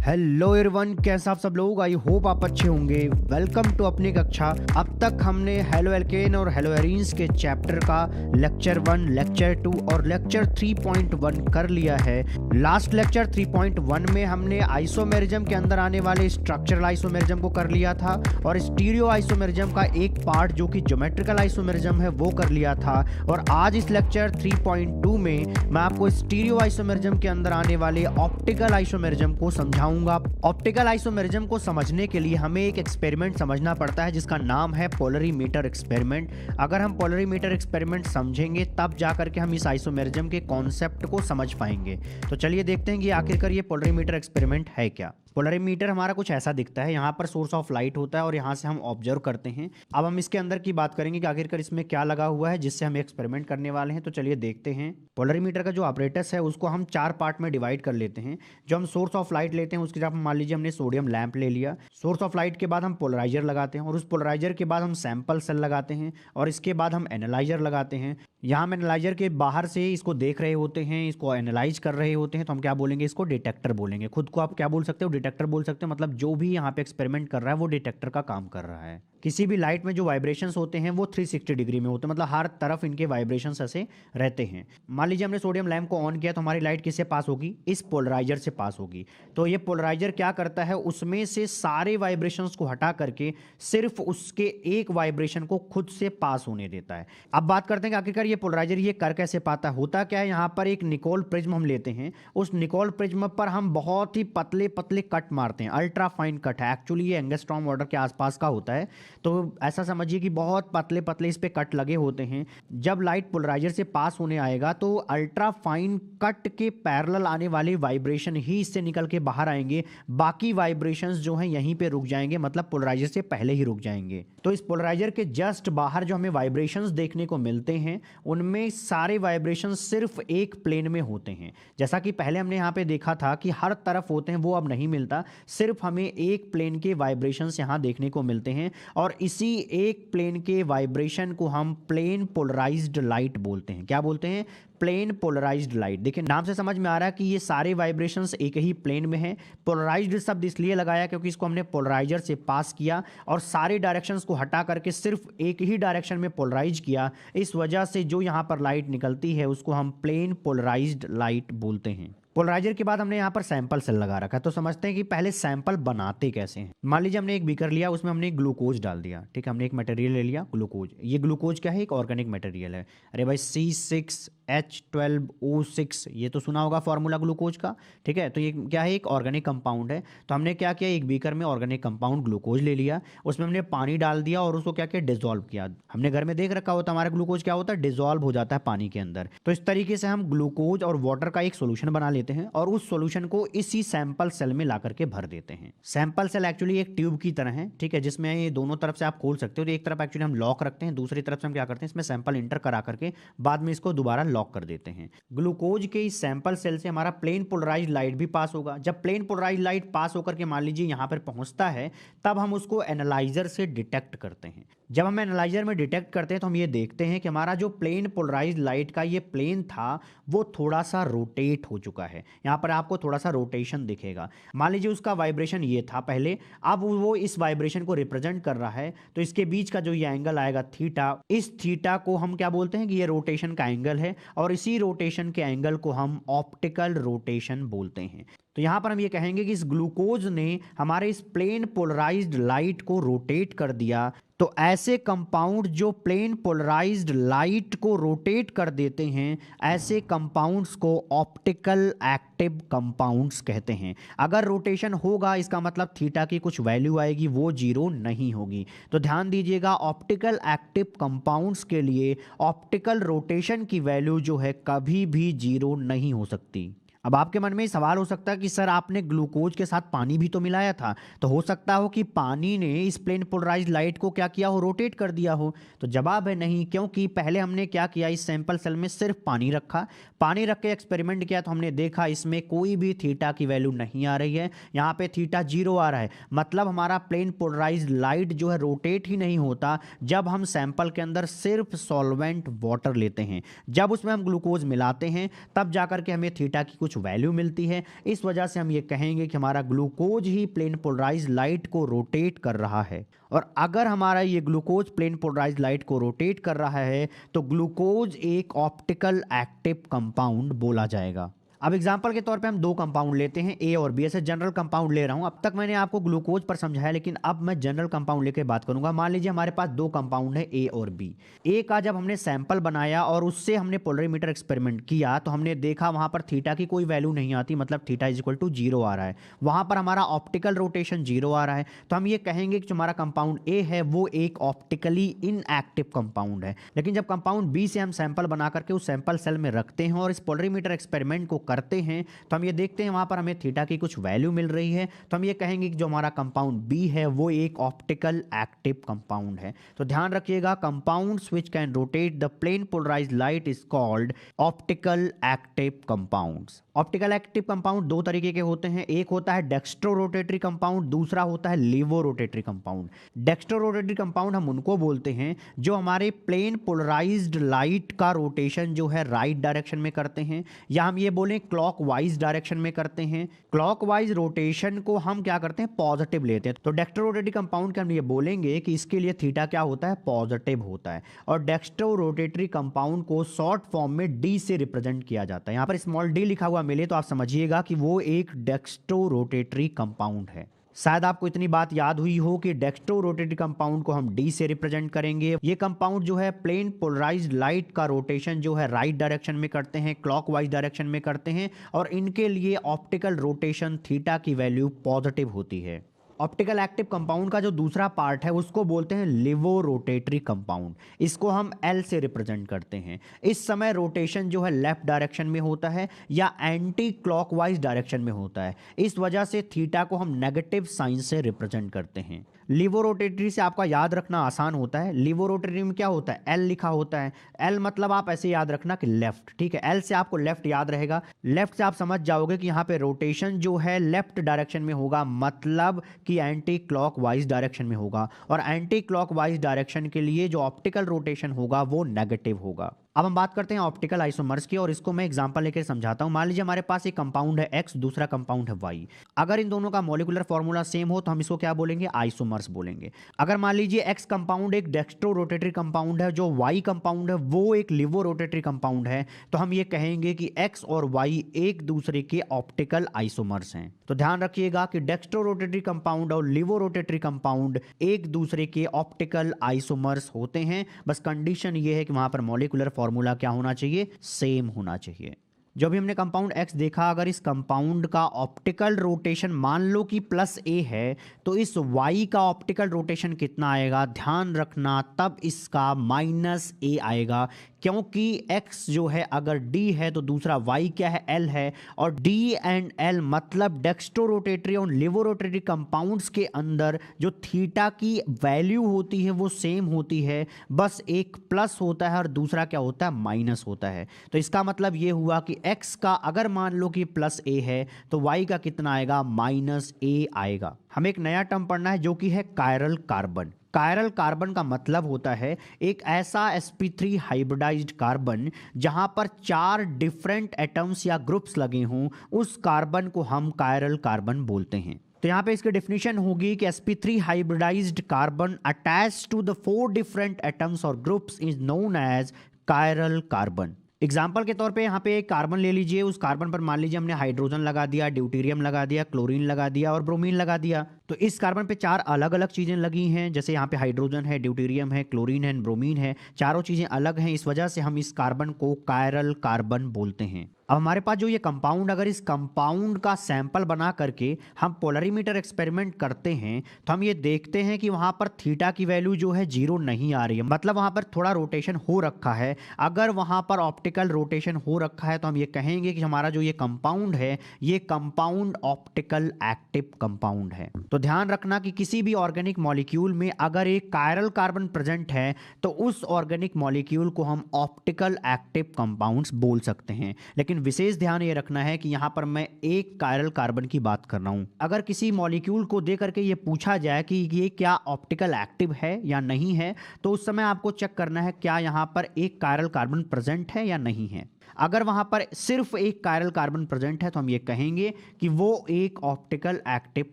Hello everyone, कैसे आप सब लोग। आई होप आप अच्छे होंगे। वेलकम टू अपनी कक्षा। अब तक हमने हेलो एल्केन और हेलो एरीन्स के चैप्टर का लेक्चर 1, लेक्चर 2 और लेक्चर 3.1 कर लिया है। लास्ट लेक्चर 3.1 में हमने आइसोमेरिज्म के अंदर आने वाले स्ट्रक्चरल आइसोमेरिज्म को कर लिया था और स्टीरियो आइसोमेरिज्म का एक पार्ट जो कि ज्योमेट्रिकल आइसोमेरिज्म है वो कर लिया था। और आज इस लेक्चर 3.2 में मैं आपको स्टीरियो आइसोमेरिज्म के अंदर आने वाले ऑप्टिकल आइसोमेरिज्म को समझाऊंगा। ऑप्टिकल आइसोमेरिज्म को समझने के लिए हमें एक एक्सपेरिमेंट समझना पड़ता है जिसका नाम है पोलरीमीटर एक्सपेरिमेंट। अगर हम पोलरीमीटर एक्सपेरिमेंट समझेंगे तब जाकर के हम इस आइसोमेरिज्म के कॉन्सेप्ट को समझ पाएंगे। तो चलिए देखते हैं कि आखिरकार ये पोलरीमीटर एक्सपेरिमेंट है क्या। पोलरीमीटर हमारा कुछ ऐसा दिखता है। यहाँ पर सोर्स ऑफ लाइट होता है और यहाँ से हम ऑब्जर्व करते हैं। अब हम इसके अंदर की बात करेंगे कि आखिरकार इसमें क्या लगा हुआ है जिससे हम एक्सपेरिमेंट करने वाले हैं। तो चलिए देखते हैं। पोलरीमीटर का जो ऑपरेटस है उसको हम 4 पार्ट में डिवाइड कर लेते हैं। जो हम सोर्स ऑफ लाइट लेते हैं उसकी जगह मान लीजिए हमने सोडियम लैंप ले लिया। सोर्स ऑफ लाइट के बाद हम पोलराइजर लगाते हैं और उस पोलराइजर के बाद हम सैंपल सेल लगाते हैं और इसके बाद हम एनालाइजर लगाते हैं। यहाँ हम एनालाइजर के बाहर से इसको देख रहे होते हैं, इसको एनालाइज कर रहे होते हैं, तो हम क्या बोलेंगे, इसको डिटेक्टर बोलेंगे। खुद को आप क्या बोल सकते हो, डिटेक्टर बोल सकते हो। मतलब जो भी यहाँ पे एक्सपेरिमेंट कर रहा है वो डिटेक्टर का काम कर रहा है। किसी भी लाइट में जो वाइब्रेशंस होते हैं वो 360 डिग्री में होते हैं, मतलब हर तरफ इनके वाइब्रेशंस ऐसे रहते हैं। मान लीजिए हमने सोडियम लैंप को ऑन किया तो हमारी लाइट किससे पास होगी, इस पोलराइजर से पास होगी। तो ये पोलराइजर क्या करता है, उसमें से सारे वाइब्रेशंस को हटा करके सिर्फ उसके एक वाइब्रेशन को खुद से पास होने देता है। अब बात करते हैं कि आखिरकार ये पोलराइजर ये कर कैसे पाता है। होता क्या है, यहाँ पर एक निकोल प्रिज्म हम लेते हैं। उस निकोल प्रिज्म पर हम बहुत ही पतले पतले कट मारते हैं, अल्ट्रा फाइन कट है। एक्चुअली ये एंगस्ट्रॉम ऑर्डर के आसपास का होता है। तो ऐसा समझिए कि बहुत पतले पतले इस पे कट लगे होते हैं। जब लाइट पोलराइजर से पास होने आएगा तो अल्ट्रा फाइन कट के पैरेलल आने वाले वाइब्रेशन ही इससे निकल के बाहर आएंगे। बाकी वाइब्रेशंस जो हैं यहीं पे रुक जाएंगे, मतलब पोलराइजर से पहले ही रुक जाएंगे। तो इस पोलराइजर के जस्ट बाहर जो हमें वाइब्रेशंस देखने को मिलते हैं उनमें सारे वाइब्रेशंस सिर्फ एक प्लेन में होते हैं। जैसा कि पहले हमने यहाँ पे देखा था कि हर तरफ होते हैं, वो अब नहीं मिलता। सिर्फ हमें एक प्लेन के वाइब्रेशंस यहाँ देखने को मिलते हैं और इसी एक प्लेन के वाइब्रेशन को हम प्लेन पोलराइज्ड लाइट बोलते हैं। क्या बोलते हैं, प्लेन पोलराइज्ड लाइट। देखिए नाम से समझ में आ रहा है कि ये सारे वाइब्रेशंस एक ही प्लेन में हैं। पोलराइज्ड शब्द इसलिए लगाया क्योंकि इसको हमने पोलराइजर से पास किया और सारे डायरेक्शंस को हटा करके सिर्फ एक ही डायरेक्शन में पोलराइज किया। इस वजह से जो यहाँ पर लाइट निकलती है उसको हम प्लेन पोलराइज्ड लाइट बोलते हैं। पोलराइजर के बाद हमने यहाँ पर सैंपल सेल लगा रखा है। तो समझते हैं कि पहले सैंपल बनाते कैसे हैं। मान लीजिए हमने एक बीकर लिया, उसमें हमने ग्लूकोज डाल दिया। ठीक है, हमने एक मटेरियल ले लिया ग्लूकोज। ये ग्लूकोज क्या है, एक ऑर्गेनिक मटेरियल है। अरे भाई C6H12O6, ये तो सुना होगा फॉर्मूला ग्लूकोज का। ठीक है, तो ये क्या है, एक ऑर्गेनिक कंपाउंड है। तो हमने क्या किया, एक बीकर में ऑर्गेनिक कंपाउंड ग्लूकोज ले लिया, उसमें हमने पानी डाल दिया और उसको क्या किया, डिजोल्व किया। हमने घर में देख रखा होता हमारा ग्लूकोज क्या होता है, डिजोल्व हो जाता है पानी के अंदर। तो इस तरीके से हम ग्लूकोज और वाटर का एक सोल्यूशन बना लेते हैं और उस सॉल्यूशन को इसी सैंपल सेल में ला करके भर देते हैं। सैंपल सेल एक्चुअली एक ट्यूब की तरह है। ठीक है, जिसमें ये दोनों तरफ से आप खोल सकते हो। तो एक तरफ एक्चुअली हम लॉक रखते हैं, दूसरी तरफ से हम क्या करते हैं, इसमें सैंपल इंटर करा करके बाद में इसको दोबारा लॉक कर देते हैं। ग्लूकोज के इस सैंपल सेल से हमारा प्लेन पोलराइज्ड लाइट भी पास होगा। जब प्लेन पोलराइज्ड लाइट पास होकर के मान लीजिए यहाँ पर पहुंचता है तब हम उसको एनालाइजर से डिटेक्ट करते हैं। जब हम एनालाइजर में डिटेक्ट करते हैं तो हम ये देखते हैं कि हमारा जो प्लेन पोलराइज्ड लाइट का ये प्लेन था वो थोड़ा सा रोटेट हो चुका है। यहाँ पर आपको थोड़ा सा रोटेशन दिखेगा। मान लीजिए उसका वाइब्रेशन ये था पहले, अब वो इस वाइब्रेशन को रिप्रेजेंट कर रहा है। तो इसके बीच का जो ये एंगल आएगा थीटा, इस थीटा को हम क्या बोलते हैं कि ये रोटेशन का एंगल है और इसी रोटेशन के एंगल को हम ऑप्टिकल रोटेशन बोलते हैं। तो यहाँ पर हम ये कहेंगे कि इस ग्लूकोज ने हमारे इस प्लेन पोलराइज्ड लाइट को रोटेट कर दिया। तो ऐसे कंपाउंड जो प्लेन पोलराइज्ड लाइट को रोटेट कर देते हैं, ऐसे कंपाउंड्स को ऑप्टिकल एक्टिव कंपाउंड्स कहते हैं। अगर रोटेशन होगा इसका मतलब थीटा की कुछ वैल्यू आएगी, वो जीरो नहीं होगी। तो ध्यान दीजिएगा, ऑप्टिकल एक्टिव कंपाउंड्स के लिए ऑप्टिकल रोटेशन की वैल्यू जो है कभी भी जीरो नहीं हो सकती। अब आपके मन में सवाल हो सकता है कि सर आपने ग्लूकोज के साथ पानी भी तो मिलाया था, तो हो सकता हो कि पानी ने इस प्लेन पोलराइज्ड लाइट को क्या किया हो, रोटेट कर दिया हो। तो जवाब है नहीं, क्योंकि पहले हमने क्या किया, इस सैंपल सेल में सिर्फ पानी रखा। पानी रख के एक्सपेरिमेंट किया तो हमने देखा इसमें कोई भी थीटा की वैल्यू नहीं आ रही है। यहाँ पे थीटा जीरो आ रहा है, मतलब हमारा प्लेन पोलराइज्ड लाइट जो है रोटेट ही नहीं होता जब हम सैंपल के अंदर सिर्फ सॉल्वेंट वाटर लेते हैं। जब उसमें हम ग्लूकोज मिलाते हैं तब जाकर के हमें थीटा की कुछ कुछ वैल्यू मिलती है। इस वजह से हम ये कहेंगे कि हमारा ग्लूकोज ही प्लेन पोलराइज्ड लाइट को रोटेट कर रहा है। और अगर हमारा ये ग्लूकोज प्लेन पोलराइज्ड लाइट को रोटेट कर रहा है तो ग्लूकोज एक ऑप्टिकल एक्टिव कंपाउंड बोला जाएगा। अब एग्जांपल के तौर पे हम दो कंपाउंड लेते हैं, ए और बी। ऐसे जनरल कंपाउंड ले रहा हूं। अब तक मैंने आपको ग्लूकोज पर समझाया, लेकिन अब मैं जनरल कंपाउंड लेके बात करूंगा। मान लीजिए हमारे पास दो कंपाउंड है ए और बी। ए का जब हमने सैंपल बनाया और उससे हमने पोलरीमीटर एक्सपेरिमेंट किया तो हमने देखा वहां पर थीटा की कोई वैल्यू नहीं आती, मतलब थीटा इज इक्वल टू 0 आ रहा है। वहां पर हमारा ऑप्टिकल रोटेशन 0 आ रहा है। तो हम ये कहेंगे कि जो हमारा कंपाउंड ए है वो एक ऑप्टिकली इनएक्टिव कंपाउंड है। लेकिन जब कंपाउंड बी से हम सैंपल बना करके उस सैंपल सेल में रखते हैं और इस पोलरीमीटर एक्सपेरिमेंट को करते हैं तो हम ये देखते हैं वहां पर हमें थीटा की कुछ वैल्यू मिल रही है। तो हम ये कहेंगे कि जो हमारा कंपाउंड बी है वो एक ऑप्टिकल एक्टिव कंपाउंड है। तो ध्यान रखिएगा, compounds which can rotate the plane polarised light is called optical active compounds. Optical active compound दो तरीके के होते हैं, एक होता है डेक्स्ट्रो रोटेटरी कंपाउंड, दूसरा होता है levo rotatory compound. Dextro rotatory compound हम उनको बोलते हैं जो हमारे प्लेन पोलराइज्ड लाइट का रोटेशन जो है राइट डायरेक्शन में करते हैं, या हम ये बोलें क्लॉकवाइज डायरेक्शन में करते हैं। क्लॉकवाइज रोटेशन को हम क्या करते हैं, पॉजिटिव लेते हैं। तो डेक्स्ट्रो रोटेटरी कंपाउंड के हम ये बोलेंगे कि इसके लिए थीटा क्या होता है, पॉजिटिव होता है। और डेक्स्ट्रो रोटेटरी कंपाउंड को शॉर्ट फॉर्म में डी से रिप्रेजेंट किया जाता है। यहां पर स्मॉल डी लिखा हुआ मिले तो आप समझिएगा कि वो एक डेक्स्ट्रो रोटेटरी कंपाउंड है। शायद आपको इतनी बात याद हुई हो कि डेक्स्ट्रो रोटेटरी कंपाउंड को हम डी से रिप्रेजेंट करेंगे। ये कंपाउंड जो है प्लेन पोलराइज्ड लाइट का रोटेशन जो है राइट डायरेक्शन में करते हैं, क्लॉकवाइज डायरेक्शन में करते हैं, और इनके लिए ऑप्टिकल रोटेशन थीटा की वैल्यू पॉजिटिव होती है। ऑप्टिकल एक्टिव कंपाउंड का जो दूसरा पार्ट है उसको बोलते हैं लिवो रोटेटरी कंपाउंड। इसको हम एल से रिप्रेजेंट करते हैं। इस समय रोटेशन जो है लेफ्ट डायरेक्शन में होता है या एंटी क्लॉकवाइज डायरेक्शन में होता है। इस वजह से थीटा को हम नेगेटिव साइन से रिप्रेजेंट करते हैं। लिवो रोटेटरी से आपका याद रखना आसान होता है। लिवो रोटेटरी में क्या होता है, एल लिखा होता है। एल मतलब आप ऐसे याद रखना कि लेफ्ट, ठीक है। एल से आपको लेफ्ट याद रहेगा। लेफ्ट से आप समझ जाओगे कि यहाँ पे रोटेशन जो है लेफ्ट डायरेक्शन में होगा, मतलब कि एंटी क्लॉकवाइज डायरेक्शन में होगा। और एंटी क्लॉकवाइज डायरेक्शन के लिए जो ऑप्टिकल रोटेशन होगा वो नेगेटिव होगा। अब हम बात करते हैं ऑप्टिकल आइसोमर्स की, और इसको मैं एग्जांपल लेकर समझाता हूं। मान लीजिए हमारे पास एक कंपाउंड है X, दूसरा कंपाउंड है Y। अगर इन दोनों का मॉलिक्यूलर फॉर्मूला सेम हो तो हम इसको क्या बोलेंगे, आइसोमर्स बोलेंगे। अगर मान लीजिए X कंपाउंड एक डेक्स्ट्रो रोटेटरी कंपाउंड है, जो Y कंपाउंड है वो एक लिवो रोटेटरी कंपाउंड है, तो हम ये कहेंगे कि X और Y एक दूसरे के ऑप्टिकल आइसोमर्स हैं। तो ध्यान रखिएगा कि डेक्स्ट्रो रोटेटरी कंपाउंड और लिवो रोटेटरी कंपाउंड एक दूसरे के ऑप्टिकल आइसोमर्स होते हैं। बस कंडीशन ये है कि वहां पर मॉलिक्यूलर फॉर्मूला क्या होना चाहिए, सेम होना चाहिए। जो भी हमने कंपाउंड X देखा, अगर इस कंपाउंड का ऑप्टिकल रोटेशन मान लो कि +A है तो इस Y का ऑप्टिकल रोटेशन कितना आएगा, ध्यान रखना तब इसका -A आएगा, क्योंकि X जो है अगर D है तो दूसरा Y क्या है, L है। और D एंड L मतलब डेक्स्ट्रो रोटेटरी और लिवो रोटेटरी कंपाउंड्स के अंदर जो थीटा की वैल्यू होती है वो सेम होती है, बस एक प्लस होता है और दूसरा क्या होता है, माइनस होता है। तो इसका मतलब ये हुआ कि X का अगर मान लो कि +A है तो Y का कितना आएगा, -A आएगा। हमें एक नया टर्म पढ़ना है जो कि है कायरल कार्बन। कायरल कार्बन का मतलब होता है एक ऐसा sp3 हाइब्रिडाइज्ड कार्बन जहां पर 4 डिफरेंट एटम्स या ग्रुप्स लगे हों, उस कार्बन को हम कायरल कार्बन बोलते हैं। तो यहाँ पे इसकी डेफिनेशन होगी कि sp3 hybridised carbon attached to the 4 different atoms और groups is known as chiral carbon. Example के तौर पे यहाँ पे एक कार्बन ले लीजिए, उस कार्बन पर मान लीजिए हमने हाइड्रोजन लगा दिया, ड्यूटेरियम लगा दिया, क्लोरीन लगा दिया और ब्रोमीन लगा दिया। तो इस कार्बन पे 4 अलग अलग चीजें लगी हैं, जैसे यहाँ पे हाइड्रोजन है, ड्यूटेरियम है, क्लोरीन है, ब्रोमीन है, चारों चीजें अलग हैं। इस वजह से हम इस कार्बन को कायरल कार्बन बोलते हैं। अब हमारे पास जो ये कंपाउंड, अगर इस कंपाउंड का सैंपल बना करके हम पोलरीमीटर एक्सपेरिमेंट करते हैं तो हम ये देखते हैं कि वहां पर थीटा की वैल्यू जो है 0 नहीं आ रही है, मतलब वहां पर थोड़ा रोटेशन हो रखा है। अगर वहां पर ऑप्टिकल रोटेशन हो रखा है तो हम ये कहेंगे कि हमारा जो ये कंपाउंड है ये कंपाउंड ऑप्टिकल एक्टिव कंपाउंड है। तो ध्यान रखना कि किसी भी ऑर्गेनिक मॉलिक्यूल में अगर एक कायरल कार्बन प्रेजेंट है तो उस ऑर्गेनिक मॉलिक्यूल को हम ऑप्टिकल एक्टिव कंपाउंड्स बोल सकते हैं। लेकिन विशेष ध्यान ये रखना है कि यहां पर मैं एक कायरल कार्बन की बात कर रहा हूं। अगर किसी मॉलिक्यूल को दे करके ये पूछा जाए कि ये क्या ऑप्टिकल एक्टिव है या नहीं है, तो उस समय आपको चेक करना है क्या यहां पर एक कायरल कार्बन प्रेजेंट है या नहीं है। अगर वहां पर सिर्फ एक कायरल कार्बन प्रेजेंट है तो हम ये कहेंगे कि वो एक ऑप्टिकल एक्टिव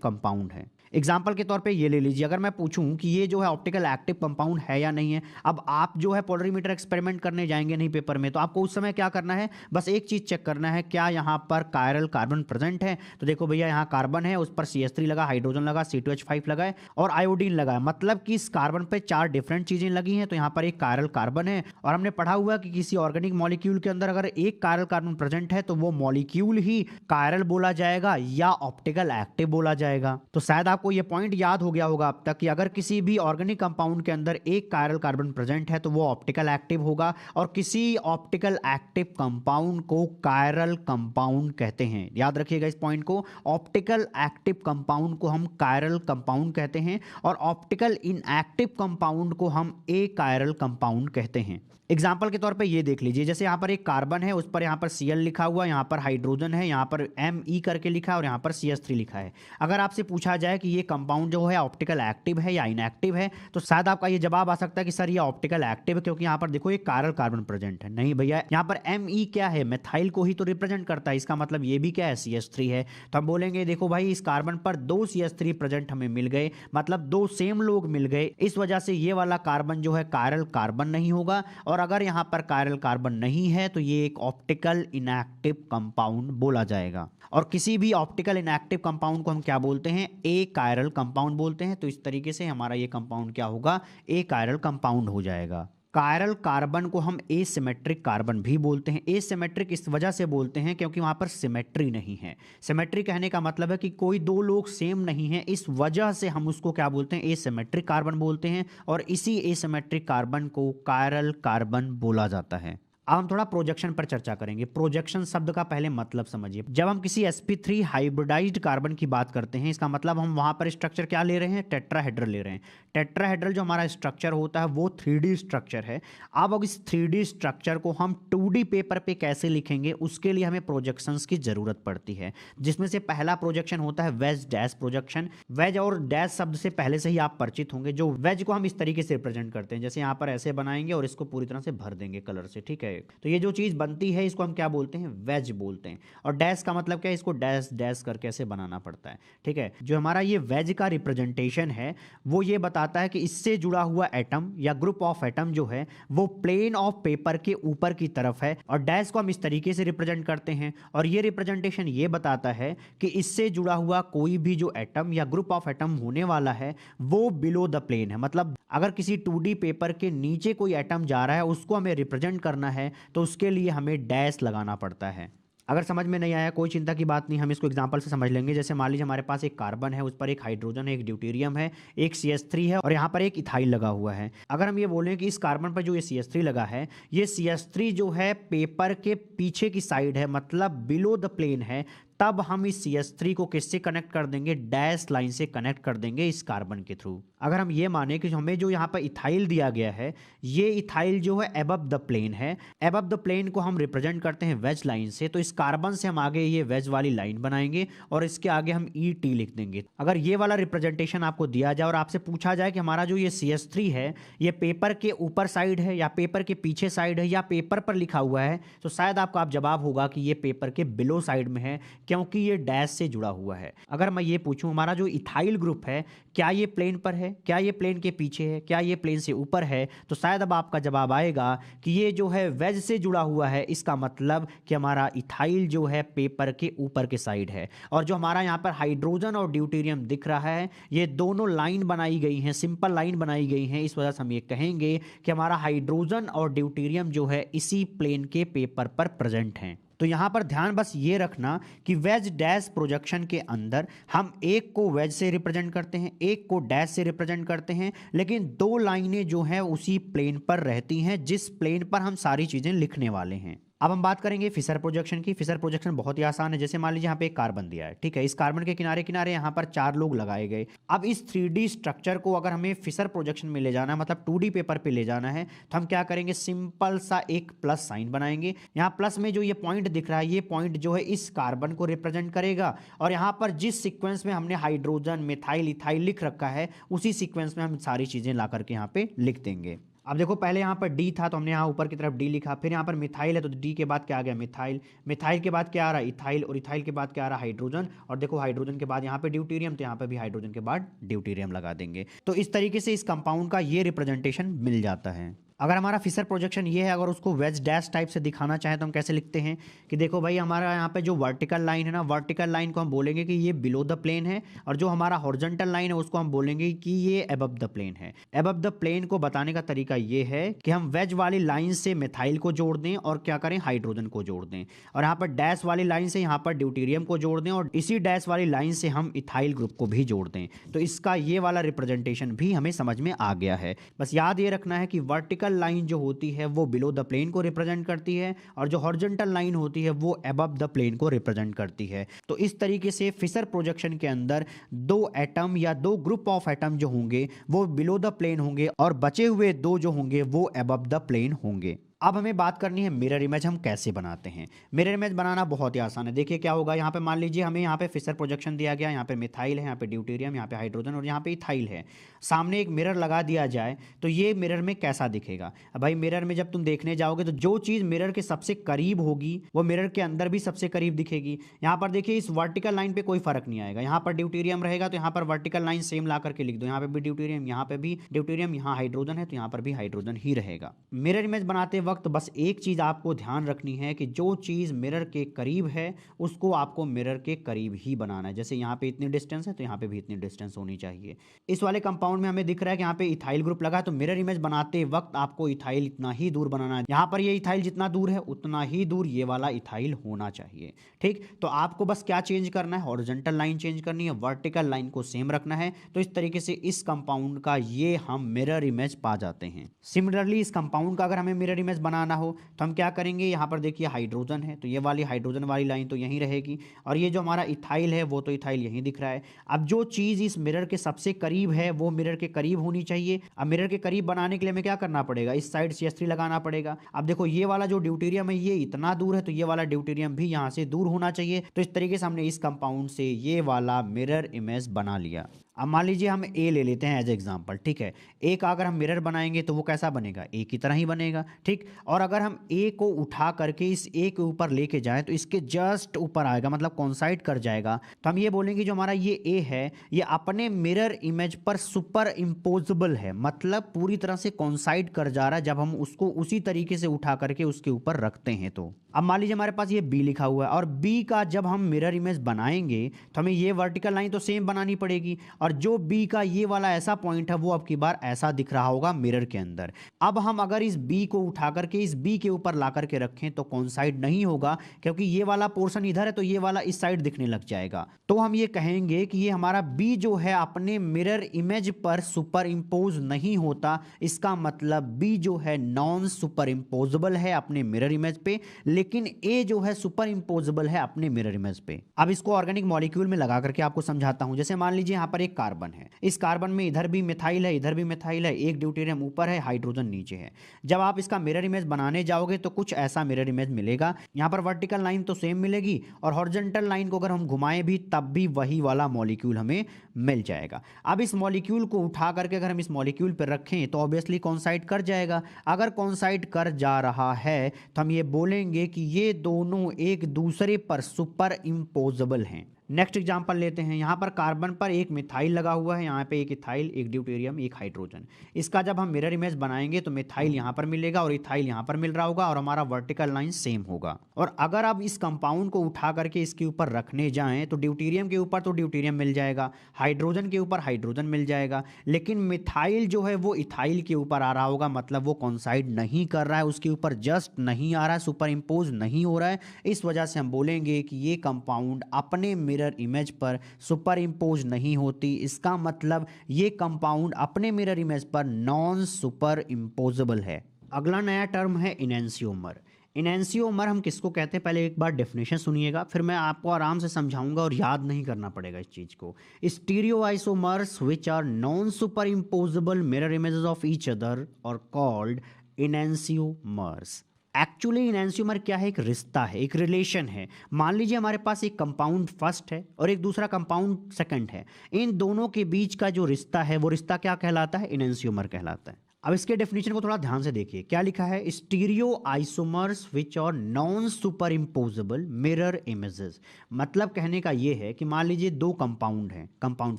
कंपाउंड है। एग्जाम्पल के तौर पे ये ले लीजिए, अगर मैं पूछूं कि ये जो है ऑप्टिकल एक्टिव कंपाउंड है या नहीं है। अब आप जो है पोलरीमीटर एक्सपेरिमेंट करने जाएंगे नहीं पेपर में, तो आपको उस समय क्या करना है, बस एक चीज चेक करना है, क्या यहाँ पर कायरल कार्बन प्रेजेंट है। तो देखो भैया यहाँ कार्बन है, उस पर CH3 लगा, हाइड्रोजन लगा, C2H5 लगा है और आयोडीन लगा है, मतलब कि इस कार्बन पे 4 डिफरेंट चीजें लगी हैं। तो यहाँ पर एक कायरल कार्बन है और हमने पढ़ा हुआ कि किसी ऑर्गेनिक मॉलिक्यूल के अंदर अगर एक कायरल कार्बन प्रेजेंट है तो वो मॉलिक्यूल ही कायरल बोला जाएगा या ऑप्टिकल एक्टिव बोला जाएगा। तो शायद आपको ये पॉइंट याद हो गया होगा अब तक कि अगर किसी भी ऑर्गेनिक कंपाउंड के अंदर एक कायरल कार्बन प्रेजेंट है तो वो ऑप्टिकल एक्टिव होगा और किसी ऑप्टिकल एक्टिव कंपाउंड को कायरल कंपाउंड कहते हैं। याद रखिएगा इस पॉइंट को, ऑप्टिकल एक्टिव कंपाउंड को हम कायरल कंपाउंड कहते हैं और ऑप्टिकल इनएक्टिव कंपाउंड को हम अकायरल कंपाउंड कहते हैं। एग्जाम्पल के तौर पे ये देख लीजिए, जैसे यहाँ पर एक कार्बन है, उस पर यहाँ पर Cl लिखा हुआ, यहाँ पर हाइड्रोजन है, यहाँ पर Me करके लिखा है और यहाँ पर CH3 लिखा है। अगर आपसे पूछा जाए कि ये कंपाउंड जो है ऑप्टिकल एक्टिव है या इनएक्टिव है, तो शायद आपका ये जवाब आ सकता है कि सर ये ऑप्टिकल एक्टिव है क्योंकि यहाँ पर देखो ये कायरल कार्बन प्रेजेंट है। नहीं भैया, यहाँ पर Me क्या है, मेथाइल को ही तो रिप्रेजेंट करता है, इसका मतलब ये भी क्या है, CH3 है। तो हम बोलेंगे देखो भाई इस कार्बन पर 2 CH3 प्रेजेंट हमें मिल गए, मतलब 2 सेम लोग मिल गए, इस वजह से ये वाला कार्बन जो है कायरल कार्बन नहीं होगा। और अगर यहाँ पर कायरल कार्बन नहीं है तो ये एक ऑप्टिकल इनएक्टिव कंपाउंड बोला जाएगा। और किसी भी ऑप्टिकल इनएक्टिव कंपाउंड को हम क्या बोलते हैं, अकायरल कंपाउंड बोलते हैं। तो इस तरीके से हमारा ये कंपाउंड क्या होगा, अकायरल कंपाउंड हो जाएगा। कायरल कार्बन को हम एसिमेट्रिक कार्बन भी बोलते हैं। एसिमेट्रिक इस वजह से बोलते हैं क्योंकि वहाँ पर सिमेट्री नहीं है। सिमेट्री कहने का मतलब है कि कोई 2 लोग सेम नहीं है, इस वजह से हम उसको क्या बोलते हैं, एसिमेट्रिक कार्बन बोलते हैं और इसी एसिमेट्रिक कार्बन को कायरल कार्बन बोला जाता है। अब हम थोड़ा प्रोजेक्शन पर चर्चा करेंगे। प्रोजेक्शन शब्द का पहले मतलब समझिए। जब हम किसी sp3 हाइब्रिडाइज्ड कार्बन की बात करते हैं, इसका मतलब हम वहां पर स्ट्रक्चर क्या ले रहे हैं, टेट्राहेड्रल ले रहे हैं। टेट्राहेड्रल जो हमारा स्ट्रक्चर होता है वो 3D स्ट्रक्चर है। अब इस 3D स्ट्रक्चर को हम 2D पेपर पे कैसे लिखेंगे, उसके लिए हमें प्रोजेक्शंस की जरूरत पड़ती है, जिसमें से पहला प्रोजेक्शन होता है वेज डैश प्रोजेक्शन। वेज और डैश शब्द से पहले से ही आप परिचित होंगे। जो वेज को हम इस तरीके से रिप्रेजेंट करते हैं, जैसे यहाँ पर ऐसे बनाएंगे और इसको पूरी तरह से भर देंगे कलर से, ठीक है। तो ये जो चीज बनती है इसको हम क्या बोलते हैं, वेज बोलते हैं। और डैश का मतलब क्या है, इसको डैश डैश करके ऐसे बनाना पड़ता है, ठीक है। जो हमारा ये वेज का रिप्रेजेंटेशन है वो ये बताता है कि इससे जुड़ा हुआ एटम या ग्रुप ऑफ एटम जो है वो प्लेन ऑफ पेपर के ऊपर की तरफ है। और डैश को हम इस तरीके से रिप्रेजेंट करते हैं और ये रिप्रेजेंटेशन ये बताता है कि इससे जुड़ा हुआ कोई भी जो एटम या ग्रुप ऑफ एटम होने वाला है वो बिलो द प्लेन है। मतलब अगर किसी 2D पेपर के नीचे कोई एटम जा रहा है उसको हमें रिप्रेजेंट करना है तो उसके लिए हमें डैश लगाना पड़ता है। अगर समझ में नहीं आया कोई चिंता की बात नहीं, हम इसको एग्जांपल से समझ लेंगे। जैसे मान लीजिए हमारे पास एक कार्बन है, उस पर एक हाइड्रोजन है, एक ड्यूटेरियम है, एक CH3 है और यहाँ पर एक इथाइल लगा हुआ है। अगर हम ये बोलें कि इस कार्बन पर जो ये CH3 लगा है, ये CH3 जो है पेपर के पीछे की साइड है, मतलब बिलो द प्लेन है, तब हम इस CH3 को किससे कनेक्ट कर देंगे, डैश लाइन से कनेक्ट कर देंगे इस कार्बन के थ्रू। अगर हम ये माने कि हमें जो यहाँ पर इथाइल दिया गया है, ये इथाइल जो है एबव द प्लेन है, एबव द प्लेन को हम रिप्रेजेंट करते हैं वेज लाइन से। तो इस कार्बन से हम आगे ये वेज वाली लाइन बनाएंगे और इसके आगे हम ET लिख देंगे। अगर ये वाला रिप्रेजेंटेशन आपको दिया जाए और आपसे पूछा जाए कि हमारा जो ये CH3 है ये पेपर के ऊपर साइड है या पेपर के पीछे साइड है या पेपर पर लिखा हुआ है, तो शायद आपका जवाब होगा कि ये पेपर के बिलो साइड में है क्योंकि ये डैश से जुड़ा हुआ है। अगर मैं ये पूछूं हमारा जो इथाइल ग्रुप है क्या ये प्लेन पर है, क्या ये प्लेन के पीछे है, क्या ये प्लेन से ऊपर है, तो शायद अब आपका जवाब आएगा कि ये जो है वेज से जुड़ा हुआ है। इसका मतलब कि हमारा इथाइल जो है पेपर के ऊपर के साइड है। और जो हमारा यहाँ पर हाइड्रोजन और ड्यूटेरियम दिख रहा है, ये दोनों लाइन बनाई गई हैं, सिंपल लाइन बनाई गई हैं। इस वजह से हम ये कहेंगे कि हमारा हाइड्रोजन और ड्यूटेरियम जो है इसी प्लेन के पेपर पर प्रेजेंट हैं। तो यहाँ पर ध्यान बस ये रखना कि वेज डैश प्रोजेक्शन के अंदर हम एक को वेज से रिप्रेजेंट करते हैं, एक को डैश से रिप्रेजेंट करते हैं, लेकिन 2 लाइनें जो हैं उसी प्लेन पर रहती हैं जिस प्लेन पर हम सारी चीज़ें लिखने वाले हैं। अब हम बात करेंगे फिशर प्रोजेक्शन की। फिशर प्रोजेक्शन बहुत ही आसान है। जैसे मान लीजिए यहाँ पे एक कार्बन दिया है, ठीक है। इस कार्बन के किनारे किनारे यहाँ पर 4 लोग लगाए गए। अब इस 3D स्ट्रक्चर को अगर हमें फिशर प्रोजेक्शन में ले जाना है, मतलब 2D पेपर पे ले जाना है, तो हम क्या करेंगे, सिंपल सा एक प्लस साइन बनाएंगे। यहाँ प्लस में जो ये पॉइंट दिख रहा है, ये पॉइंट जो है इस कार्बन को रिप्रेजेंट करेगा और यहाँ पर जिस सीक्वेंस में हमने हाइड्रोजन, मिथाइल, इथाइल लिख रखा है उसी सीक्वेंस में हम सारी चीजें ला करके यहाँ पे लिख देंगे। अब देखो पहले यहाँ पर डी था तो हमने यहाँ ऊपर की तरफ डी लिखा, फिर यहाँ पर मिथाइल है तो डी के बाद क्या आ गया मिथाइल, मिथाइल के बाद क्या आ रहा है इथाइल, और इथाइल के बाद क्या आ रहा है हाइड्रोजन, और देखो हाइड्रोजन के बाद यहाँ पे ड्यूटेरियम, तो यहाँ पे भी हाइड्रोजन के बाद ड्यूटेरियम लगा देंगे। तो इस तरीके से इस कंपाउंड का ये रिप्रेजेंटेशन मिल जाता है। अगर हमारा फिशर प्रोजेक्शन ये है, अगर उसको वेज डैश टाइप से दिखाना चाहे तो हम कैसे लिखते हैं कि देखो भाई हमारा यहाँ पे जो वर्टिकल लाइन है ना, वर्टिकल लाइन को हम बोलेंगे कि ये बिलो द प्लेन है, और जो हमारा हॉरिजॉन्टल लाइन है उसको हम बोलेंगे कि ये अबव द प्लेन है। अबव द प्लेन को बताने का तरीका ये है कि हम वेज वाली लाइन से मिथाइल को जोड़ दें और क्या करें हाइड्रोजन को जोड़ दें, और यहाँ पर डैश वाली लाइन से यहाँ पर ड्यूटेरियम को जोड़ दें, और इसी डैश वाली लाइन से हम इथाइल ग्रुप को भी जोड़ दें। तो इसका ये वाला रिप्रेजेंटेशन भी हमें समझ में आ गया है। बस याद ये रखना है कि वर्टिकल लाइन जो होती है वो बिलो द प्लेन को रिप्रेजेंट करती है, और जो हॉरिजॉन्टल लाइन होती है वो अबव द प्लेन को रिप्रेजेंट करती है। तो इस तरीके से फिशर प्रोजेक्शन के अंदर दो एटम या दो ग्रुप ऑफ एटम जो होंगे वो बिलो द प्लेन होंगे, और बचे हुए दो जो होंगे वो अबव द प्लेन होंगे। अब हमें बात करनी है मिरर इमेज हम कैसे बनाते हैं। मिरर इमेज बनाना बहुत ही आसान है। देखिए क्या होगा, यहाँ पे मान लीजिए हमें यहाँ पे फिशर प्रोजेक्शन दिया गया, यहाँ पे मिथाइल है, यहाँ पे ड्यूटेरियम, यहाँ पे हाइड्रोजन और यहाँ पे इथाइल है। सामने एक मिरर लगा दिया जाए तो ये मिरर में कैसा दिखेगा। अब भाई मिरर में जब तुम देखने जाओगे तो जो चीज़ मिरर के सबसे करीब होगी वो मिरर के अंदर भी सबसे करीब दिखेगी। यहाँ पर देखिए इस वर्टिकल लाइन पे कोई फर्क नहीं आएगा, यहाँ पर ड्यूटेरियम रहेगा तो यहाँ पर वर्टिकल लाइन सेम ला करके लिख दो, यहाँ पे भी ड्यूटेरियम, यहाँ पे भी ड्यूटेरियम, यहाँ हाइड्रोजन है तो यहाँ पर भी हाइड्रोजन ही रहेगा। मिरर इमेज बनाते वक्त बस एक चीज़ आपको ध्यान रखनी है कि जो चीज़ मिरर के करीब है उसको आपको मिरर के करीब ही बनाना है। जैसे यहाँ पे इतनी डिस्टेंस है तो यहाँ पे भी इतनी डिस्टेंस होनी चाहिए। इस वाले कंपाउंड में हमें दिख रहा है कि यहाँ पे इथाइल ग्रुप लगा है, तो मिरर इमेज बनाते वक्त आपको इथाइल इतना ही दूर बनाना है। यहाँ पर ये इथाइल जितना दूर है उतना ही दूर ये वाला इथाइल होना चाहिए। ठीक, तो आपको बस क्या चेंज करना है, हॉरिजॉन्टल लाइन चेंज करनी है, वर्टिकल लाइन को सेम रखना है। तो इस तरीके से इस कंपाउंड का ये हम मिरर इमेज पा जाते हैं। सिमिलरली इस कंपाउंड का अगर हमें मिरर इमेज बनाना हो तो हम क्या करेंगे, यहाँ पर देखिए हाइड्रोजन है तो ये वाली हाइड्रोजन वाली लाइन तो यहीं रहेगी, और ये जो हमारा इथाइल है वो तो इथाइल यहीं दिख रहा है। अब जो चीज़ इस मिरर के सबसे करीब है वो मिरर के करीब होनी चाहिए। अब मिरर के करीब बनाने के लिए हमें क्या करना पड़ेगा, इस साइड CH3 लगाना पड़ेगा। अब देखो ये वाला जो ड्यूटेरियम है ये इतना दूर है तो ये वाला ड्यूटेरियम भी यहाँ से दूर होना चाहिए। तो इस तरीके से हमने इस कंपाउंड से ये वाला मिरर इमेज बना लिया। अब मान लीजिए हम ए ले लेते हैं एज एग्जांपल। ठीक है, ए का अगर हम मिरर बनाएंगे तो वो कैसा बनेगा, ए की तरह ही बनेगा। ठीक, और अगर हम ए को उठा करके इस ए के ऊपर लेके जाएं तो इसके जस्ट ऊपर आएगा, मतलब कॉन्साइड कर जाएगा। तो हम ये बोलेंगे जो हमारा ये ए है ये अपने मिरर इमेज पर सुपर इम्पोजेबल है, मतलब पूरी तरह से कॉन्साइड कर जा रहा है जब हम उसको उसी तरीके से उठा करके उसके ऊपर रखते हैं। तो अब मान लीजिए हमारे पास ये बी लिखा हुआ है, और बी का जब हम मिरर इमेज बनाएंगे तो हमें ये वर्टिकल लाइन तो सेम बनानी पड़ेगी, और जो बी का ये वाला ऐसा पॉइंट है वो अब की बार ऐसा दिख रहा होगा मिरर के अंदर। अब हम अगर इस बी को उठा करके इस बी के ऊपर ला करके रखें तो कॉन्साइड नहीं होगा, क्योंकि ये वाला पोर्शन इधर है तो ये वाला इस साइड दिखने लग जाएगा। तो हम ये कहेंगे कि ये हमारा बी जो है अपने मिरर इमेज पर सुपर इम्पोज नहीं होता। इसका मतलब बी जो है नॉन सुपर इम्पोजेबल है अपने मिरर इमेज पे, लेकिन ए जो है सुपर इम्पोजेबल है अपने मिरर इमेज पे। अब इसको ऑर्गेनिक मॉलिक्यूल में लगा करके आपको समझाता हूं। जैसे मान लीजिए यहाँ पर एक कार्बन है, इस कार्बन में इधर भी मिथाइल है, इधर भी मिथाइल है, एक ड्यूटेरियम ऊपर है, हाइड्रोजन नीचे है। जब आप इसका मिरर इमेज बनाने जाओगे तो कुछ ऐसा मिरर इमेज मिलेगा। यहाँ पर वर्टिकल लाइन तो सेम मिलेगी, और हॉरिजॉन्टल लाइन को अगर हम घुमाएं भी तब भी वही वाला मॉलिक्यूल हमें मिल जाएगा। अब इस मॉलिक्यूल को उठा करके अगर हम इस मॉलिक्यूल पर रखें तो ऑब्वियसली कॉन्साइड कर जाएगा। अगर कॉन्साइड कर जा रहा है तो हम ये बोलेंगे कि ये दोनों एक दूसरे पर सुपर इम्पोजेबल हैं। नेक्स्ट एग्जांपल लेते हैं। यहाँ पर कार्बन पर एक मिथाइल लगा हुआ है, यहाँ पे एक इथाइल, एक ड्यूटेरियम, एक हाइड्रोजन। इसका जब हम मिरर इमेज बनाएंगे तो मिथाइल यहाँ पर मिलेगा और इथाइल यहाँ पर मिल रहा होगा, और हमारा वर्टिकल लाइन सेम होगा। और अगर आप इस कंपाउंड को उठा करके इसके ऊपर रखने जाएं तो ड्यूटेरियम के ऊपर तो ड्यूटेरियम मिल जाएगा, हाइड्रोजन के ऊपर हाइड्रोजन मिल जाएगा, लेकिन मिथाइल जो है वो इथाइल के ऊपर आ रहा होगा, मतलब वो कॉन्साइड नहीं कर रहा है, उसके ऊपर जस्ट नहीं आ रहा है, सुपर इम्पोज नहीं हो रहा है। इस वजह से हम बोलेंगे कि ये कंपाउंड अपने मिरर इमेज पर सुपर इम्पोज नहीं होती। इसका मतलब ये कंपाउंड अपने मिरर इमेज पर नॉन सुपर इम्पोजेबल है। अगला नया टर्म है इनैंसियोमर। इनैंसियोमर हम किसको कहते हैं, पहले एक बार डेफिनेशन सुनिएगा, फिर मैं आपको आराम से समझाऊंगा और याद नहीं करना पड़ेगा इस चीज को। Stereoisomers which are non superimposable mirror images of each other और कॉल्ड इनैंसियोमर्स। एक्चुअली इनैंसियोमर क्या है, एक रिश्ता है, एक रिलेशन है। मान लीजिए हमारे पास एक कंपाउंड फर्स्ट है और एक दूसरा कंपाउंड सेकंड है। इन दोनों के बीच का जो रिश्ता है वो रिश्ता क्या कहलाता है, इनैंसियोमर कहलाता है। अब इसके डेफिनेशन को थोड़ा ध्यान से देखिए, क्या लिखा है, stereoisomers which are non superimposable mirror images. मतलब कहने का ये है कि मान लीजिए दो कंपाउंड हैं, compound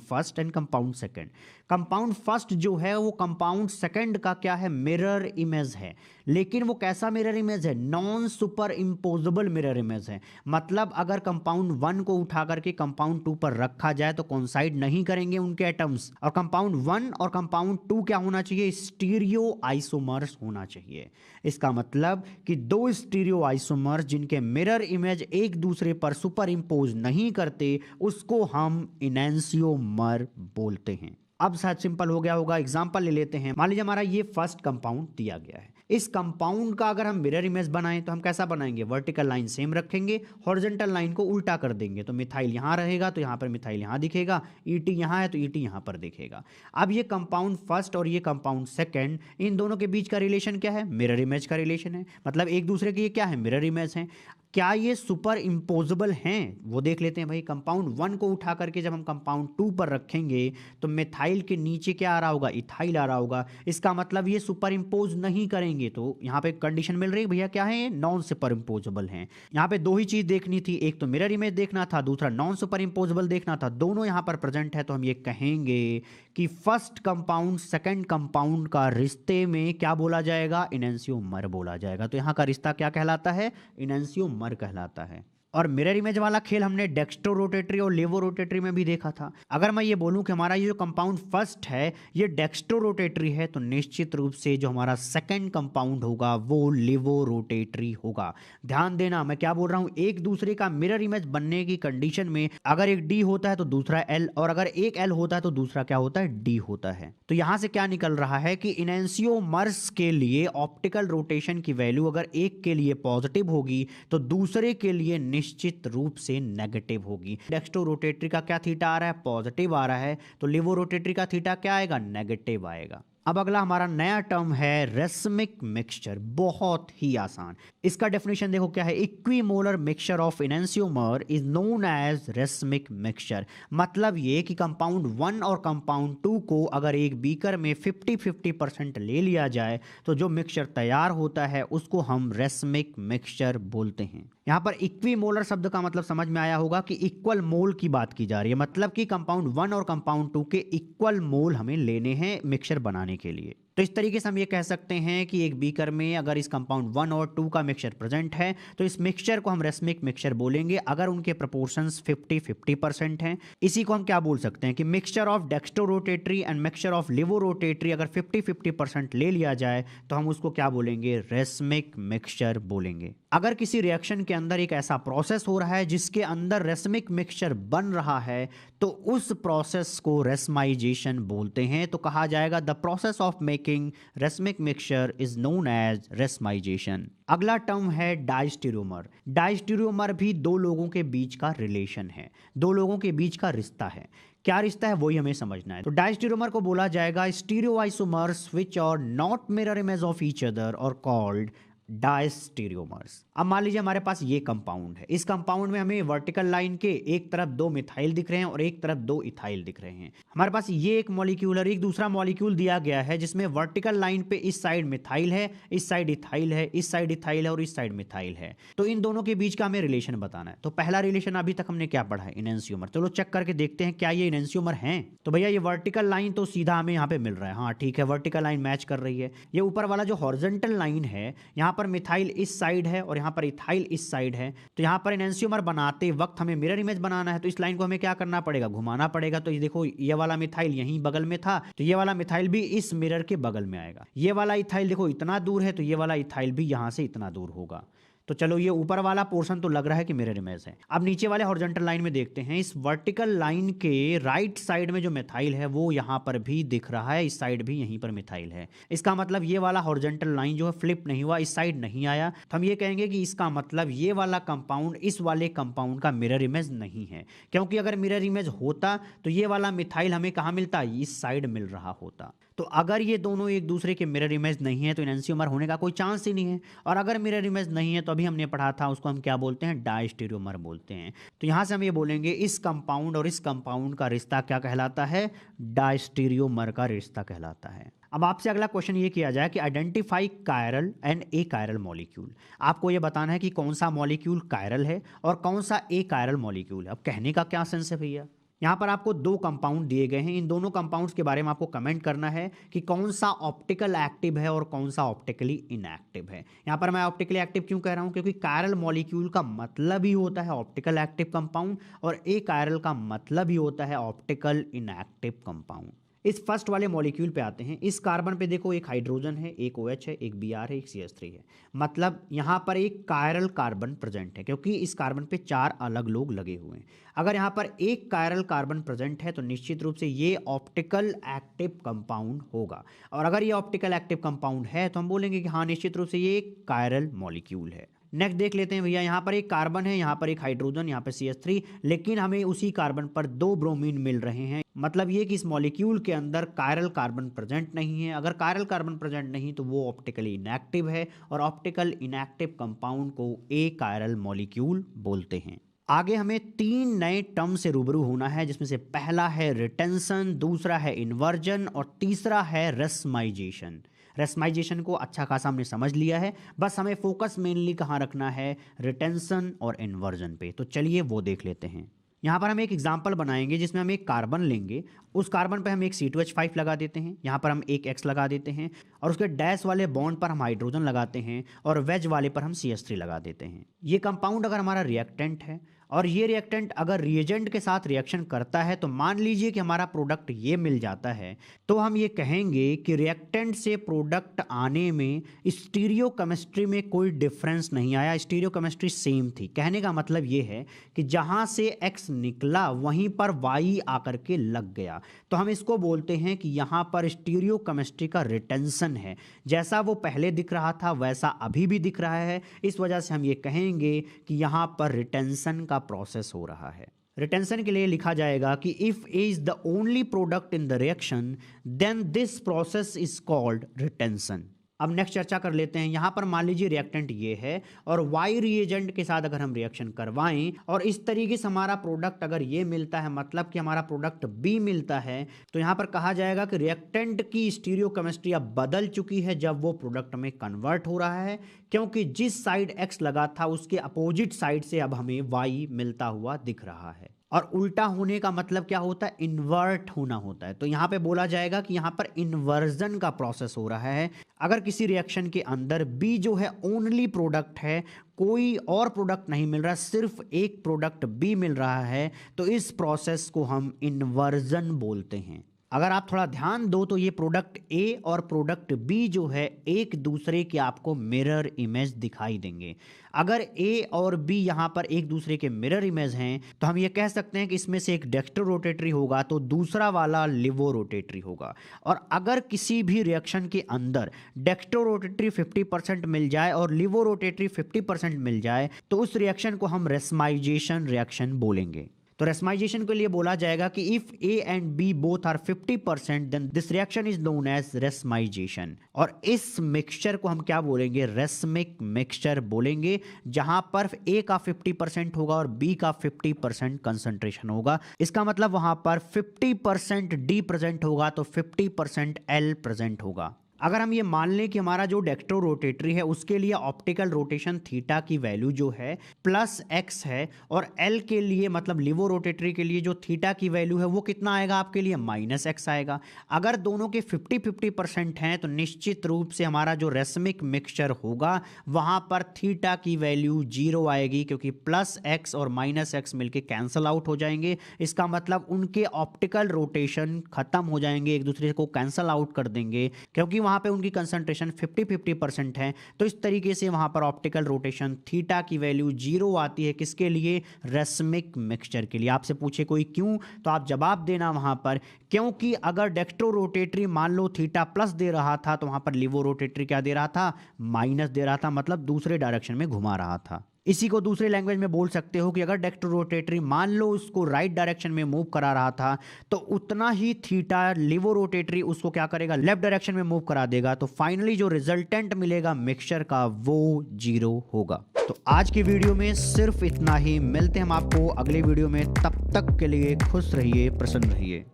first and compound second. Compound first जो है वो कंपाउंड सेकंड का क्या है, मिरर इमेज है। लेकिन वो कैसा मिरर इमेज है, non superimposable mirror image है। मतलब अगर कंपाउंड वन को उठा करके कंपाउंड टू पर रखा जाए तो कोइंसाइड नहीं करेंगे उनके एटम्स। और कंपाउंड वन और कंपाउंड टू क्या होना चाहिए, स्टीरियो आइसोमर्स होना चाहिए। इसका मतलब कि दो स्टीरियो आइसोमर्स जिनके मिरर इमेज एक दूसरे पर सुपर इम्पोज नहीं करते, उसको हम इनैंसियोमर बोलते हैं। अब शायद सिंपल हो गया होगा, एग्जांपल ले लेते हैं। मान लीजिए हमारा ये फर्स्ट कंपाउंड दिया गया है। इस कंपाउंड का अगर हम मिरर इमेज बनाएं तो हम कैसा बनाएंगे, वर्टिकल लाइन सेम रखेंगे, हॉरिजॉन्टल लाइन को उल्टा कर देंगे। तो मिथाइल यहाँ रहेगा तो यहाँ पर मिथाइल यहाँ दिखेगा, ईटी यहाँ है तो ईटी यहाँ पर दिखेगा। अब ये कंपाउंड फर्स्ट और ये कंपाउंड सेकंड, इन दोनों के बीच का रिलेशन क्या है, मिरर इमेज का रिलेशन है। मतलब एक दूसरे के ये क्या है, मिरर इमेज है। क्या ये सुपर इम्पोजेबल हैं, वो देख लेते हैं भाई। कंपाउंड वन को उठा करके जब हम कंपाउंड टू पर रखेंगे तो मिथाइल के नीचे क्या आ रहा होगा, इथाइल आ रहा होगा। इसका मतलब ये सुपर इम्पोज नहीं करेंगे। तो यहाँ पे कंडीशन मिल रही है भैया, क्या है, नॉन सुपर इम्पोजेबल हैं। यहाँ पे दो ही चीज देखनी थी, एक तो मिरर इमेज देखना था, दूसरा नॉन सुपर इम्पोजेबल देखना था। दोनों यहाँ पर प्रेजेंट है तो हम ये कहेंगे कि फर्स्ट कंपाउंड सेकंड कंपाउंड का रिश्ते में क्या बोला जाएगा, इनैंसियोमर बोला जाएगा। तो यहाँ का रिश्ता क्या कहलाता है, इनैंसियोमर कहलाता है। और मिरर इमेज वाला खेल हमने डेक्स्ट्रो रोटेटरी और लेवो रोटेटरी में भी देखा था। अगर मैं ये बोलूं कि हमारा ये जो कंपाउंड फर्स्ट है ये डेक्स्ट्रो रोटेटरी है, तो निश्चित रूप से जो हमारा सेकंड कंपाउंड होगा वो लेवो रोटेटरी होगा। ध्यान देना मैं क्या बोल रहा हूं, एक दूसरे का मिरर इमेज बनने की कंडीशन में अगर एक डी होता है तो दूसरा एल, और अगर एक एल होता है तो दूसरा क्या होता है, डी होता है। तो यहां से क्या निकल रहा है कि इनैंसियोमर्स के लिए ऑप्टिकल रोटेशन की वैल्यू अगर एक के लिए पॉजिटिव होगी तो दूसरे के लिए निश्चित रूप से नेगेटिव होगी। डेक्स्ट्रो रोटेटरी का क्या थीटा आ रहा है, पॉजिटिव आ रहा है, तो लिवो रोटेटरी का थीटा क्या आएगा, नेगेटिव आएगा। अब अगला हमारा नया टर्म है रेसमिक मिक्सचर, बहुत ही आसान। इसका डेफिनेशन देखो क्या है, equimolar mixture of enantiomer is known as racemic mixture. मतलब ये कि कंपाउंड वन और कंपाउंड टू को अगर एक बीकर में 50-50% ले लिया जाए तो जो मिक्सचर तैयार होता है उसको हम रेसमिक मिक्सचर बोलते हैं। यहाँ पर इक्विमोलर शब्द का मतलब समझ में आया होगा कि इक्वल मोल की बात की जा रही है। मतलब कि कंपाउंड वन और कंपाउंड टू के इक्वल मोल हमें लेने हैं मिक्सचर बनाने के लिए। तो इस तरीके से हम ये कह सकते हैं कि एक बीकर में अगर इस कंपाउंड वन और टू का मिक्सचर प्रेजेंट है तो इस मिक्सचर को हम रेसमिक मिक्सचर बोलेंगे अगर उनके प्रोपोर्शंस 50-50% हैं। इसी को हम क्या बोल सकते हैं कि mixture of dextro rotatory and mixture of levo rotatory अगर 50-50% ले लिया जाए तो हम उसको क्या बोलेंगे, रेसमिक मिक्सचर बोलेंगे। अगर किसी रिएक्शन के अंदर एक ऐसा प्रोसेस हो रहा है जिसके अंदर रेसमिक मिक्सचर बन रहा है तो उस प्रोसेस को रेसमाइजेशन बोलते हैं। तो कहा जाएगा the process of making racemic mixture is known as racemization. अगला टर्म है डायस्टीरियोमर। डायस्टीरियोमर भी दो लोगों के बीच का रिलेशन है, दो लोगों के बीच का रिश्ता है। क्या रिश्ता है वही हमें समझना है। तो डायस्टीरियोमर को बोला जाएगा stereoisomers which are not mirror image of each other और कॉल्ड डायस्टीरियोमर्स। अब मान लीजिए हमारे पास ये कंपाउंड है, इस कंपाउंड में हमें वर्टिकल लाइन के एक तरफ दो मिथाइल दिख रहे हैं और एक तरफ दो इथाइल दिख रहे हैं। हमारे पास ये एक मॉलिक्यूल और एक दूसरा मॉलिक्यूल दिया गया है जिसमें वर्टिकल लाइन पे इस साइड मिथाइल है, इस साइड इथाइल है, इस साइड इथाइल है और इस साइड मिथाइल है। तो इन दोनों के बीच का हमें रिलेशन बताना है। तो पहला रिलेशन अभी तक हमने क्या पढ़ा है, इनैंसियोमर। चलो चेक करके देखते हैं क्या ये इनैंसियोमर हैं। तो भैया ये वर्टिकल लाइन तो सीधा हमें यहाँ पे मिल रहा है, हाँ ठीक है, वर्टिकल लाइन मैच कर रही है। ये ऊपर वाला जो हॉरिजॉन्टल लाइन है यहाँ पर मिथाइल इस साइड है और यहाँ पर इथाइल इस साइड है। तो यहाँ पर इनैंसियोमर बनाते वक्त हमें मिरर इमेज बनाना है तो इस लाइन को हमें क्या करना पड़ेगा, घुमाना पड़ेगा। तो ये देखो ये वाला मिथाइल यहीं बगल में था तो ये वाला मिथाइल भी इस मिरर के बगल में आएगा। ये वाला इथाइल देखो इतना दूर है तो ये वाला इथाइल भी यहाँ से इतना दूर होगा। तो चलो ये ऊपर वाला पोर्शन तो लग रहा है कि मिरर इमेज है। अब नीचे वाले हॉरिजॉन्टल लाइन में देखते हैं, इस वर्टिकल लाइन के राइट साइड में जो मिथाइल है वो यहाँ पर भी दिख रहा है, इस साइड भी यहीं पर मिथाइल है। इसका मतलब ये वाला हॉरिजॉन्टल लाइन जो है फ्लिप नहीं हुआ, इस साइड नहीं आया। तो हम ये कहेंगे कि इसका मतलब ये वाला कंपाउंड इस वाले कंपाउंड का मिरर इमेज नहीं है, क्योंकि अगर मिरर इमेज होता तो ये वाला मिथाइल हमें कहाँ मिलता, इस साइड मिल रहा होता। तो अगर ये दोनों एक दूसरे के मिरर इमेज नहीं है तो इनैंसियोमर होने का कोई चांस ही नहीं है। और अगर मिरर इमेज नहीं है तो अभी हमने पढ़ा था उसको हम क्या बोलते हैं, डायस्टीरियोमर बोलते हैं। तो यहाँ से हम ये बोलेंगे इस कंपाउंड और इस कंपाउंड का रिश्ता क्या कहलाता है, डायस्टीरियोमर का रिश्ता कहलाता है। अब आपसे अगला क्वेश्चन ये किया जाए कि identify chiral and A chiral molecule. आपको ये बताना है कि कौन सा मॉलिक्यूल कायरल है और कौन सा ए कायरल मॉलिक्यूल है। अब कहने का क्या सेंस है भैया, यहाँ पर आपको दो कंपाउंड दिए गए हैं, इन दोनों कंपाउंड्स के बारे में आपको कमेंट करना है कि कौन सा ऑप्टिकल एक्टिव है और कौन सा ऑप्टिकली इनएक्टिव है। यहाँ पर मैं ऑप्टिकली एक्टिव क्यों कह रहा हूँ, क्योंकि कायरल मॉलिक्यूल का मतलब ही होता है ऑप्टिकल एक्टिव कंपाउंड और ए कायरल का मतलब ही होता है ऑप्टिकल इनएक्टिव कंपाउंड। इस फर्स्ट वाले मॉलिक्यूल पे आते हैं। इस कार्बन पे देखो एक हाइड्रोजन है, एक OH है, एक Br है, एक CH3 है। मतलब यहाँ पर एक कायरल कार्बन प्रेजेंट है क्योंकि इस कार्बन पे 4 अलग लोग लगे हुए हैं। अगर यहाँ पर एक कायरल कार्बन प्रेजेंट है तो निश्चित रूप से ये ऑप्टिकल एक्टिव कंपाउंड होगा। और अगर ये ऑप्टिकल एक्टिव कंपाउंड है तो हम बोलेंगे कि हाँ निश्चित रूप से ये एक कायरल मॉलिक्यूल है। नेक्स्ट देख लेते हैं भैया, यहाँ पर एक कार्बन है, यहाँ पर एक हाइड्रोजन, यहाँ पर CH3, लेकिन हमें उसी कार्बन पर 2 ब्रोमीन मिल रहे हैं। मतलब ये कि इस मॉलिक्यूल के अंदर कायरल कार्बन प्रेजेंट नहीं है। अगर कायरल कार्बन प्रेजेंट नहीं तो वो ऑप्टिकली इनएक्टिव है और ऑप्टिकल इनएक्टिव कंपाउंड को ए कायरल मॉलिक्यूल बोलते हैं। आगे हमें 3 नए टर्म से रूबरू होना है, जिसमें से पहला है रिटेंशन, दूसरा है इन्वर्जन और तीसरा है रेस्माइजेशन। रेस्माइजेशन को अच्छा खासा हमने समझ लिया है, बस हमें फोकस मेनली कहाँ रखना है, रिटेंशन और इन्वर्जन पे। तो चलिए वो देख लेते हैं। यहाँ पर हम एक एग्जाम्पल बनाएंगे जिसमें हम एक कार्बन लेंगे, उस कार्बन पर हम एक C2H5 लगा देते हैं, यहाँ पर हम एक X लगा देते हैं और उसके डैश वाले बॉन्ड पर हम हाइड्रोजन लगाते हैं और वेज वाले पर हम CH3 लगा देते हैं। ये कंपाउंड अगर हमारा रिएक्टेंट है और ये रिएक्टेंट अगर रिएजेंट के साथ रिएक्शन करता है तो मान लीजिए कि हमारा प्रोडक्ट ये मिल जाता है, तो हम ये कहेंगे कि रिएक्टेंट से प्रोडक्ट आने में स्टीरियो केमिस्ट्री में कोई डिफरेंस नहीं आया, स्टीरियो केमिस्ट्री सेम थी। कहने का मतलब ये है कि जहाँ से X निकला वहीं पर Y आकर के लग गया, तो हम इसको बोलते हैं कि यहाँ पर स्टीरियो केमिस्ट्री का रिटेंशन है। जैसा वो पहले दिख रहा था वैसा अभी भी दिख रहा है, इस वजह से हम ये कहेंगे कि यहाँ पर रिटेंशन का प्रोसेस हो रहा है। रिटेंशन के लिए लिखा जाएगा कि if A is the only product in the reaction then this process is called retention. अब नेक्स्ट चर्चा कर लेते हैं। यहाँ पर मान लीजिए रिएक्टेंट ये है और Y रिएजेंट के साथ अगर हम रिएक्शन करवाएं और इस तरीके से हमारा प्रोडक्ट अगर ये मिलता है, मतलब कि हमारा प्रोडक्ट B मिलता है, तो यहाँ पर कहा जाएगा कि रिएक्टेंट की स्टीरियो केमिस्ट्री अब बदल चुकी है जब वो प्रोडक्ट में कन्वर्ट हो रहा है, क्योंकि जिस साइड X लगा था उसके अपोजिट साइड से अब हमें Y मिलता हुआ दिख रहा है। और उल्टा होने का मतलब क्या होता है, इन्वर्ट होना होता है। तो यहाँ पे बोला जाएगा कि यहाँ पर इन्वर्जन का प्रोसेस हो रहा है। अगर किसी रिएक्शन के अंदर B जो है ओनली प्रोडक्ट है, कोई और प्रोडक्ट नहीं मिल रहा, सिर्फ एक प्रोडक्ट B मिल रहा है, तो इस प्रोसेस को हम इन्वर्जन बोलते हैं। अगर आप थोड़ा ध्यान दो तो ये प्रोडक्ट A और प्रोडक्ट B जो है एक दूसरे के आपको मिरर इमेज दिखाई देंगे। अगर A और B यहाँ पर एक दूसरे के मिरर इमेज हैं तो हम ये कह सकते हैं कि इसमें से एक डेक्स्ट्रो रोटेटरी होगा तो दूसरा वाला लिवो रोटेटरी होगा। और अगर किसी भी रिएक्शन के अंदर डेक्स्ट्रो रोटेटरी 50% मिल जाए और लिवो रोटेटरी 50% मिल जाए तो उस रिएक्शन को हम रेस्माइजेशन रिएक्शन बोलेंगे। तो रेस्माइजेशन के लिए बोला जाएगा कि if A and B both are 50% then this reaction is known as racemisation. और इस मिक्सचर को हम क्या बोलेंगे, रेस्मिक मिक्सचर बोलेंगे, जहां पर A का 50% होगा और B का 50% कंसंट्रेशन होगा। इसका मतलब वहां पर 50% D प्रेजेंट होगा तो 50% L प्रेजेंट होगा। अगर हम ये मान लें कि हमारा जो डेक्स्ट्रो रोटेटरी है उसके लिए ऑप्टिकल रोटेशन थीटा की वैल्यू जो है +x है और L के लिए मतलब लिवो रोटेटरी के लिए जो थीटा की वैल्यू है वो कितना आएगा आपके लिए, -x आएगा। अगर दोनों के 50-50% हैं तो निश्चित रूप से हमारा जो रेस्मिक मिक्सचर होगा वहां पर थीटा की वैल्यू 0 आएगी, क्योंकि +x और -x मिलके कैंसल आउट हो जाएंगे। इसका मतलब उनके ऑप्टिकल रोटेशन खत्म हो जाएंगे, एक दूसरे को कैंसल आउट कर देंगे, क्योंकि वहां पे उनकी कंसंट्रेशन 50-50% है। तो इस तरीके से वहां पर ऑप्टिकल रोटेशन थीटा की वैल्यू 0 आती है। किसके लिए, रेस्मिक मिक्सचर के लिए। आपसे पूछे कोई क्यों, तो आप जवाब देना वहां पर, क्योंकि अगर डेक्स्ट्रो रोटेटरी मान लो थीटा प्लस दे रहा था तो वहां पर लिवो रोटेटरी क्या दे रहा था, माइनस दे रहा था, मतलब दूसरे डायरेक्शन में घुमा रहा था। इसी को दूसरे लैंग्वेज में बोल सकते हो कि अगर डेक्स्ट्रो रोटेटरी मान लो उसको राइट डायरेक्शन में मूव करा रहा था तो उतना ही थीटा लिवो रोटेटरी उसको क्या करेगा, लेफ्ट डायरेक्शन में मूव करा देगा। तो फाइनली जो रिजल्टेंट मिलेगा मिक्सचर का वो 0 होगा। तो आज की वीडियो में सिर्फ इतना ही, मिलते हैं हम आपको अगले वीडियो में, तब तक के लिए खुश रहिए, प्रसन्न रहिए।